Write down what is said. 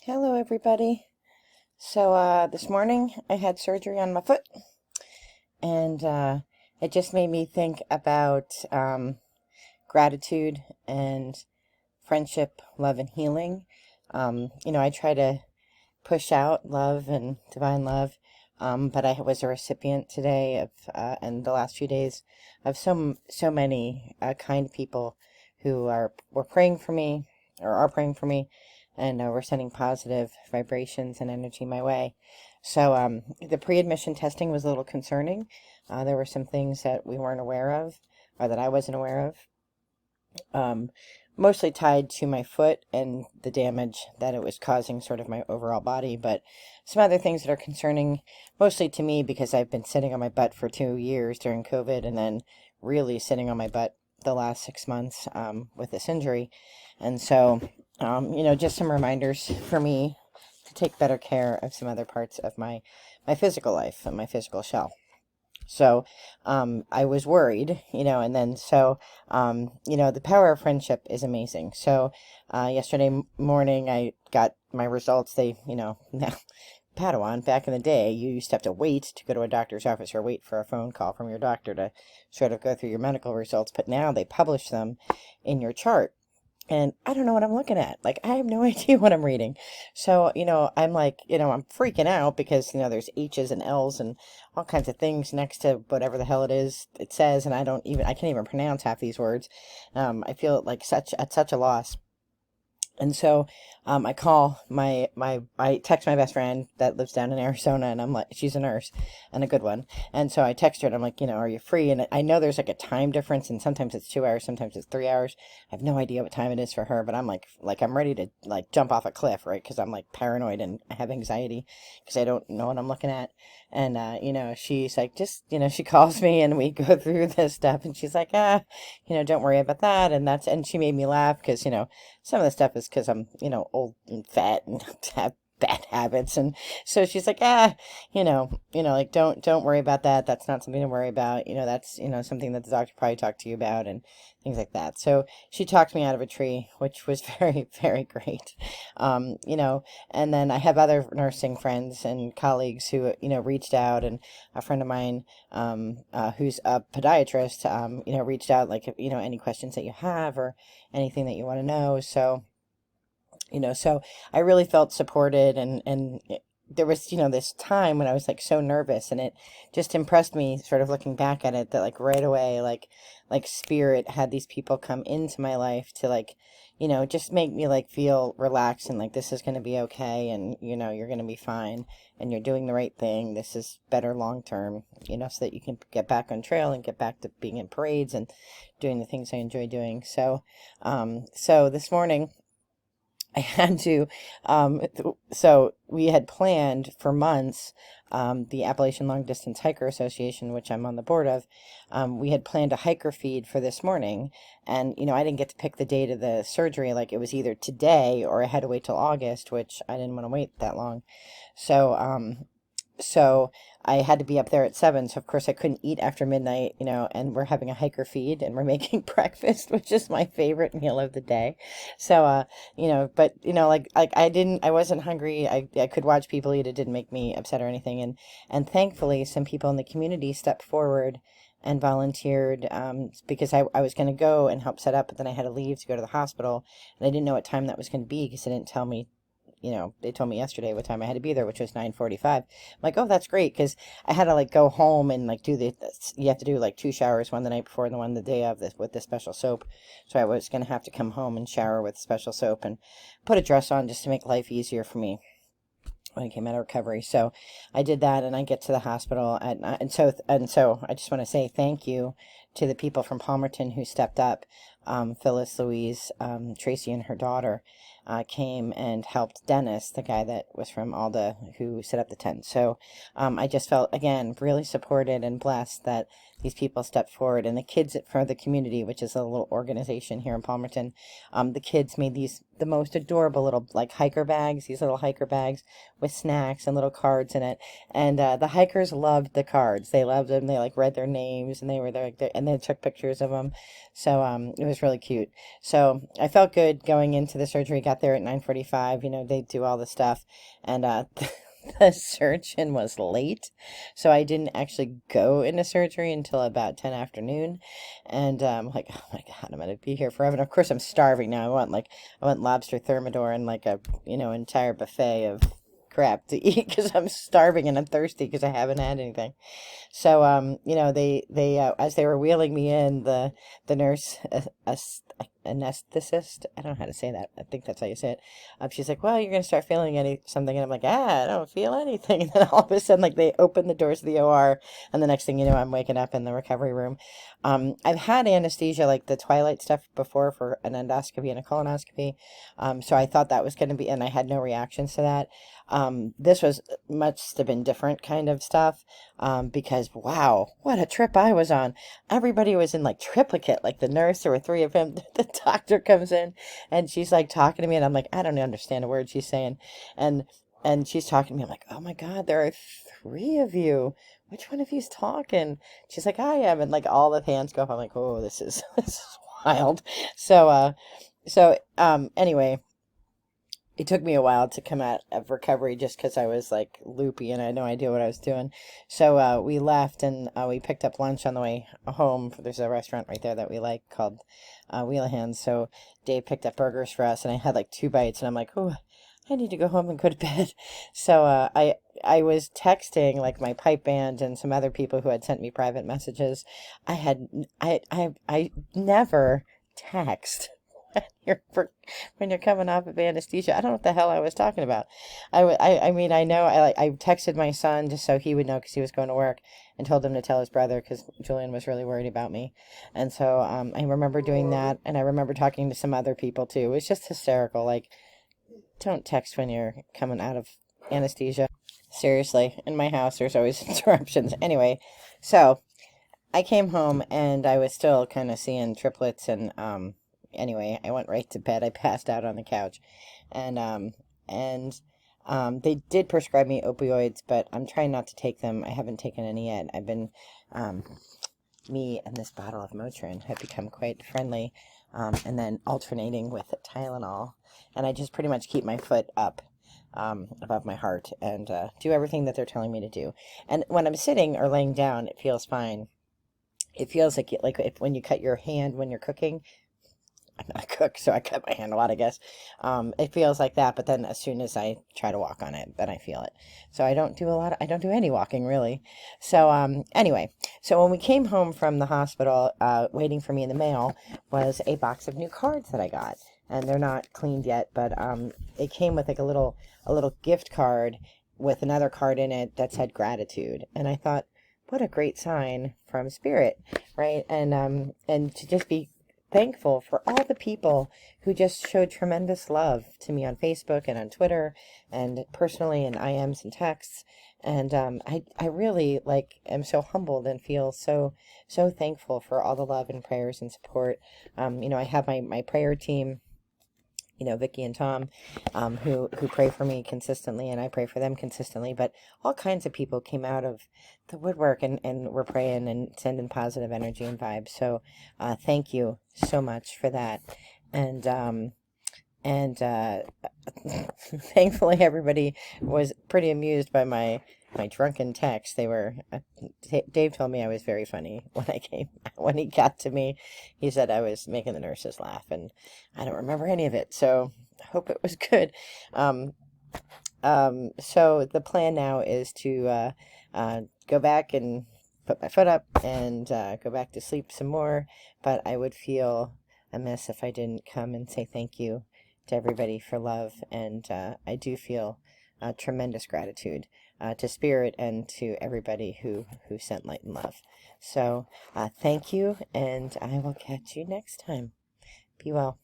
Hello, everybody. This morning I had surgery on my foot, and it just made me think about gratitude and friendship, love, and healing. I try to push out love and divine love, but I was a recipient today and the last few days of so many kind people who were praying for me or are praying for me, and we're sending positive vibrations and energy my way. The pre-admission testing was a little concerning. There were some things that we weren't aware of, or that I wasn't aware of, um, mostly tied to my foot and the damage that it was causing sort of my overall body, but some other things that are concerning mostly to me because I've been sitting on my butt for 2 years during COVID, and then really sitting on my butt the last 6 months with this injury. And just some reminders for me to take better care of some other parts of my physical life and my physical shell. I was worried, and then the power of friendship is amazing. Yesterday morning I got my results. Now, Padawan, back in the day, you used to have to wait to go to a doctor's office or wait for a phone call from your doctor to sort of go through your medical results. But now they publish them in your chart. And I don't know what I'm looking at. Like, I have no idea what I'm reading. I'm like, I'm freaking out because, there's H's and L's and all kinds of things next to whatever the hell it says. And I can't even pronounce half these words. I feel like at such a loss. And so I text my best friend that lives down in Arizona, and I'm like, she's a nurse and a good one. And so I text her and I'm like, are you free? And I know there's like a time difference, and sometimes it's 2 hours, sometimes it's 3 hours. I have no idea what time it is for her, but I'm like I'm ready to like jump off a cliff, right? Because I'm like paranoid and I have anxiety because I don't know what I'm looking at. And, she's like, she calls me and we go through this stuff, and she's like, don't worry about that. And she made me laugh because, some of the stuff is because I'm, old and fat and have bad habits. And so she's like, like, don't worry about that. That's not something to worry about. That's, something that the doctor probably talked to you about and things like that. So she talked me out of a tree, which was very, very great. And then I have other nursing friends and colleagues who, reached out, and a friend of mine, who's a podiatrist, reached out, like, any questions that you have or anything that you want to know. So I really felt supported, and there was, this time when I was like so nervous, and it just impressed me sort of looking back at it that like right away, like spirit had these people come into my life to like, just make me like feel relaxed and like this is going to be okay, and you're going to be fine, and you're doing the right thing. This is better long term, so that you can get back on trail and get back to being in parades and doing the things I enjoy doing. So this morning I had to, so we had planned for months, the Appalachian Long Distance Hiker Association, which I'm on the board of, we had planned a hiker feed for this morning. And, I didn't get to pick the date of the surgery. Like, it was either today or I had to wait till August, which I didn't want to wait that long. So, so I had to be up there at 7. So of course I couldn't eat after midnight, and we're having a hiker feed and we're making breakfast, which is my favorite meal of the day. But I wasn't hungry. I could watch people eat. It didn't make me upset or anything. And thankfully some people in the community stepped forward and volunteered, because I was going to go and help set up, but then I had to leave to go to the hospital, and I didn't know what time that was going to be because they didn't tell me. They told me yesterday what time I had to be there, which was 9:45. I'm like, oh, that's great, because I had to like go home and like you have to do like 2 showers, one the night before and the one the day of, this with the special soap. So I was going to have to come home and shower with special soap and put a dress on just to make life easier for me when I came out of recovery. So I did that, and I get to the hospital at night. And so I just want to say thank you to the people from Palmerton who stepped up. Phyllis, Louise, Tracy, and her daughter came and helped Dennis, the guy that was from Alda, who set up the tent. So I just felt, again, really supported and blessed that these people stepped forward. And the kids from the community, which is a little organization here in Palmerton, the kids made the most adorable little like hiker bags, these little hiker bags with snacks and little cards in it. And the hikers loved the cards. They loved them. They like read their names, and they were there, and they took pictures of them. So it was really cute. So I felt good going into the surgery. Got there at 9:45. They do all the stuff, and the surgeon was late, so I didn't actually go into surgery until about 10 afternoon. And like, oh my God, I'm gonna be here forever. And of course, I'm starving now. I want lobster thermidor and like a entire buffet of crap to eat because I'm starving and I'm thirsty because I haven't had anything. So, they as they were wheeling me in, the nurse, anesthetist, I don't know how to say that. I think that's how you say it. She's like, "Well, you're gonna start feeling something," and I'm like, "I don't feel anything." And then all of a sudden, like they open the doors of the OR, and the next thing you know, I'm waking up in the recovery room. I've had anesthesia, like the twilight stuff, before for an endoscopy and a colonoscopy. So I thought that was going to be, and I had no reactions to that. This must have been different kind of stuff, because wow, what a trip I was on. Everybody was in like triplicate, like the nurse, there were three of them. The doctor comes in and she's like talking to me, and I'm like, I don't understand a word she's saying. And she's talking to me. I'm like, oh my God, there are three of you. Which one of you's talking? She's like, I am. And like all the hands go up. I'm like, oh, this is this is wild. Anyway, it took me a while to come out of recovery just because I was like loopy and I had no idea what I was doing. So we left, and we picked up lunch on the way home. There's a restaurant right there that we like called Wheelahands. So Dave picked up burgers for us, and I had like 2 bites, and I'm like, oh, I need to go home and go to bed. So I was texting like my pipe band and some other people who had sent me private messages. I never text when you're coming off of anesthesia. I don't know what the hell I was talking about. I mean, I know I texted my son just so he would know because he was going to work, and told him to tell his brother because Julian was really worried about me. And so I remember doing that, and I remember talking to some other people too. It was just hysterical. Like, don't text when you're coming out of anesthesia. Seriously, in my house, there's always interruptions. Anyway, so I came home and I was still kind of seeing triplets, and anyway, I went right to bed. I passed out on the couch, and they did prescribe me opioids, but I'm trying not to take them. I haven't taken any yet. I've been me and this bottle of Motrin have become quite friendly, and then alternating with Tylenol, and I just pretty much keep my foot up above my heart and do everything that they're telling me to do. And when I'm sitting or laying down, it feels fine. It feels like when you cut your hand when you're cooking. I'm not a cook, so I cut my hand a lot, I guess. It feels like that, but then as soon as I try to walk on it, then I feel it. So I don't do any walking, really. So anyway, so when we came home from the hospital, waiting for me in the mail was a box of new cards that I got. And they're not cleaned yet, but it came with like a little gift card with another card in it that said gratitude. And I thought, what a great sign from Spirit, right? And to just be thankful for all the people who just showed tremendous love to me on Facebook and on Twitter and personally in IMs and texts. And I really am so humbled and feel so thankful for all the love and prayers and support. I have my prayer team, Vicky and Tom, who pray for me consistently, and I pray for them consistently. But all kinds of people came out of the woodwork and were praying and sending positive energy and vibes. So thank you so much for that. And thankfully everybody was pretty amused by my drunken text. They were, Dave told me I was very funny when he got to me. He said I was making the nurses laugh, and I don't remember any of it, so I hope it was good. So the plan now is to go back and put my foot up and go back to sleep some more, but I would feel amiss if I didn't come and say thank you to everybody for love, and I do feel tremendous gratitude to Spirit and to everybody who sent light and love. So thank you, and I will catch you next time. Be well.